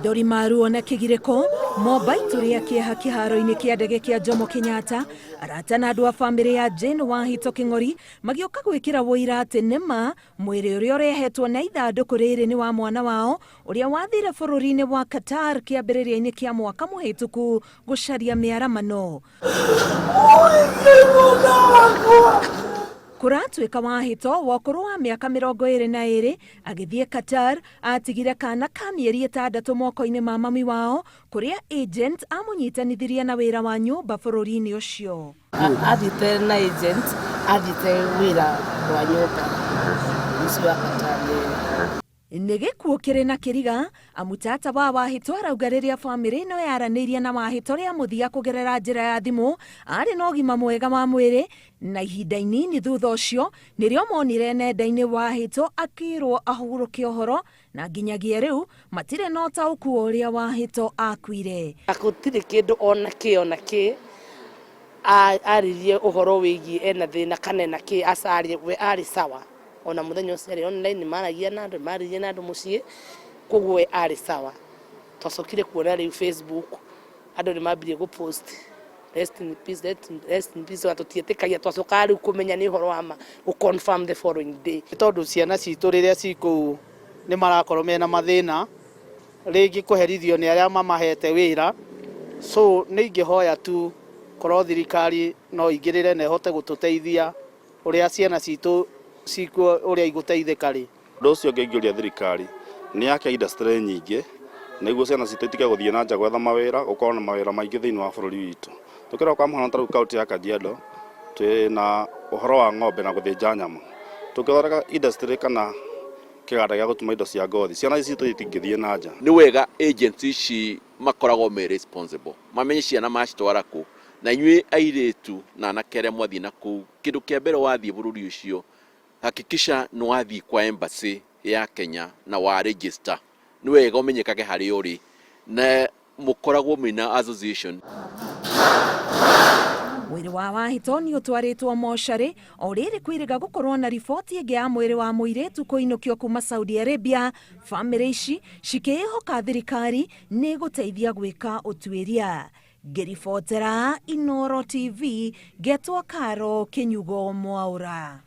Maithori maru ona kigireko mobaituri akia kiharo-ini kia ndege kia Jomo Kenyatta arata na andu a family ya Jane Wahito King'ori magioka gwikira woira ati nima mwiri uria urehetwo na ithanduku riri ni wa mwana wao uria wathire bururi-ini wa Qatar kiambiriria-ini kia mwaka muhituku gucaria miaramano. Kuratuika Wahito wa ukuru wa miaka 22 agithie Qatar atigire kana ka mieri 6 moko-ini ma mami wao kuria agent amunyitanithirie na wira wa nyumba bururi-ini ucio. Athite na agent athite wira wa nyumba ucio wa Qatar. Nigikuo kiri na kiriga amutata wa Wahito arauga riria family no yaranirie na Wahito ria muthia kugerera njira ya thimu ari na ugima mwega wa mwiri na ihinda inini thutha ucio nirio monire nenda-ini Wahito akirwo ahuruke uhoro na nginyagia riu matire na utauku uria Wahito akuire. Gutire kindu ona ki aririe uhoro wigi ena thina kanena ki asari we ari sawa ona muthenya ucio online maragia na andu maririe na andu mucii kugwe ari sawa twacokire kuona riu Facebook andu ni mambirie gu post rest in peace watutietikagia twacoka riu kumenya ni horo wa ma gu confirm the following day tondu ciana citu riria ciku ni marakorwo mena mathina ringi kuherithio ni aria mamahete wira so ni ingihoya tu korwo thirikari no ingirire na ihote gututeithia uria ciana citu siko uria iguteithika ri ndu ucio ngeigiria thirikari ni yake industry nyingi niguo ciana cititige guthie na nja gwetha mawira ukorwo na mawira maingi thiini wa bururi witu tukira kwa muhano taru kaunti ya Kajiado twina uhoro wa ng'ombe na guthinja nyama tukithoreka industry kana kiganda gia gutuma indo cia ngothi ciana ici itingithie na nja ni wega agency ci makoragwo me responsible mamenye ciana macitwara ku na inyuĩ airitu na anakere mwathi na ku kindu kia mbere wathie bururi ucio hakikisha no wathi kwa embassy ya Kenya na wa register ni wega umenyekage hari uri na mukoragwo mwina association. Mwiri wa Wahito ni utwaritwo moshari o riri kwiriga gukorwo na riboti ingi ya mwiri wa muiritu kuinukio kuma Saudi Arabia. Family ici cikihoka thirikari ni guteithia gwika utuiria. Ngiribotera Inooro TV getwo Karo Kinyugo Mwaura.